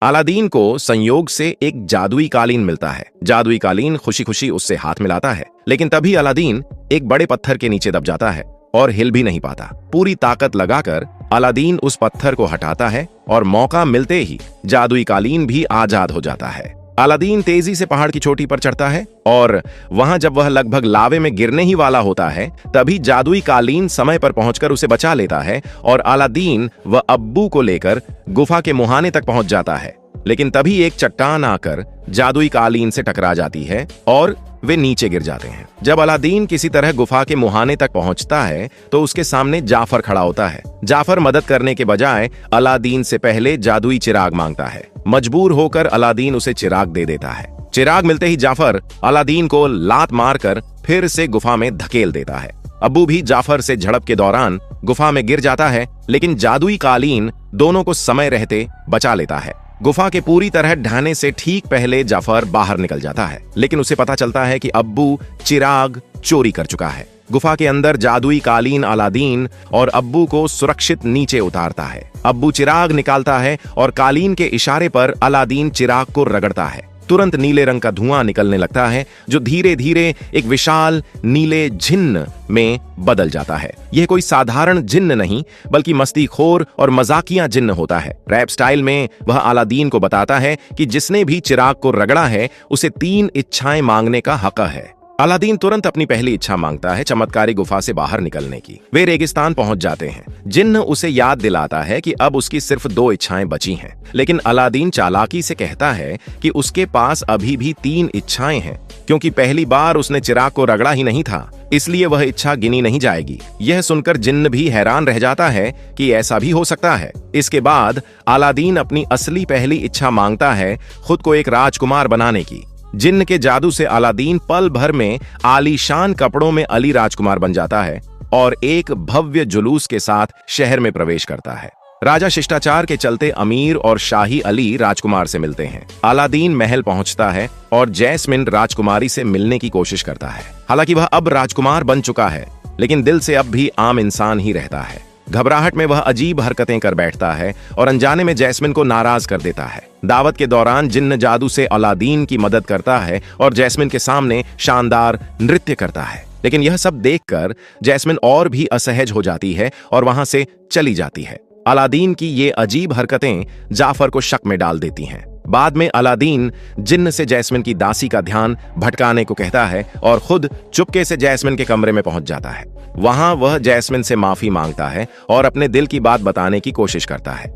Aladdin को संयोग से एक जादुई कालीन मिलता है। जादुई कालीन खुशी खुशी उससे हाथ मिलाता है, लेकिन तभी अलादीन एक बड़े पत्थर के नीचे दब जाता है और हिल भी नहीं पाता। पूरी ताकत लगाकर अलादीन उस पत्थर को हटाता है और मौका मिलते ही जादुई कालीन भी आजाद हो जाता है। अलादीन तेजी से पहाड़ की चोटी पर चढ़ता है और वहां जब वह लगभग लावे में गिरने ही वाला होता है, तभी जादुई कालीन समय पर पहुंचकर उसे बचा लेता है और अलादीन व अब्बू को लेकर गुफा के मुहाने तक पहुंच जाता है। लेकिन तभी एक चट्टान आकर जादुई कालीन से टकरा जाती है और वे नीचे गिर जाते हैं। जब अलादीन किसी तरह गुफा के मुहाने तक पहुंचता है तो उसके सामने जाफर खड़ा होता है। जाफर मदद करने के बजाय अलादीन से पहले जादुई चिराग मांगता है। मजबूर होकर अलादीन उसे चिराग दे देता है। चिराग मिलते ही जाफर अलादीन को लात मारकर फिर से गुफा में धकेल देता है। अब्बू भी जाफर से झड़प के दौरान गुफा में गिर जाता है, लेकिन जादुई कालीन दोनों को समय रहते बचा लेता है। गुफा के पूरी तरह ढहने से ठीक पहले जाफर बाहर निकल जाता है, लेकिन उसे पता चलता है कि अब्बू चिराग चोरी कर चुका है। गुफा के अंदर जादुई कालीन अलादीन और अब्बू को सुरक्षित नीचे उतारता है। अब्बू चिराग निकालता है और कालीन के इशारे पर अलादीन चिराग को रगड़ता है। तुरंत नीले रंग का धुआं निकलने लगता है, जो धीरे धीरे एक विशाल नीले जिन्न में बदल जाता है। यह कोई साधारण जिन्न नहीं, बल्कि मस्तीखोर और मजाकिया जिन्न होता है। रैप स्टाइल में वह अलादीन को बताता है कि जिसने भी चिराग को रगड़ा है उसे 3 इच्छाएं मांगने का हक है। अलादीन तुरंत अपनी पहली इच्छा मांगता है, चमत्कारी गुफा से बाहर निकलने की। वे रेगिस्तान पहुंच जाते हैं। जिन्न उसे याद दिलाता है कि अब उसकी सिर्फ 2 इच्छाएं बची हैं, लेकिन अलादीन चालाकी से कहता है कि उसके पास अभी भी 3 इच्छाएं हैं, क्योंकि पहली बार उसने चिराग को रगड़ा ही नहीं था, इसलिए वह इच्छा गिनी नहीं जाएगी। यह सुनकर जिन्न भी हैरान रह जाता है कि ऐसा भी हो सकता है। इसके बाद अलादीन अपनी असली पहली इच्छा मांगता है, खुद को एक राजकुमार बनाने की। जिन्न के जादू से अलादीन पल भर में आलीशान कपड़ों में अली राजकुमार बन जाता है और एक भव्य जुलूस के साथ शहर में प्रवेश करता है। राजा शिष्टाचार के चलते अमीर और शाही अली राजकुमार से मिलते हैं। अलादीन महल पहुंचता है और जैस्मिन राजकुमारी से मिलने की कोशिश करता है। हालांकि वह अब राजकुमार बन चुका है, लेकिन दिल से अब भी आम इंसान ही रहता है। घबराहट में वह अजीब हरकतें कर बैठता है और अनजाने में जैस्मिन को नाराज कर देता है। दावत के दौरान जिन्न जादू से अलादीन की मदद करता है और जैस्मिन के सामने शानदार नृत्य करता है, लेकिन यह सब देखकर जैस्मिन और भी असहज हो जाती है और वहां से चली जाती है। अलादीन की ये अजीब हरकतें जाफर को शक में डाल देती हैं। बाद में अलादीन जिन्न से जैस्मिन की दासी का ध्यान भटकाने को कहता है और खुद चुपके से जैस्मिन के कमरे में पहुंच जाता है। वहां वह जैस्मिन से माफी मांगता है और अपने दिल की बात बताने की कोशिश करता है।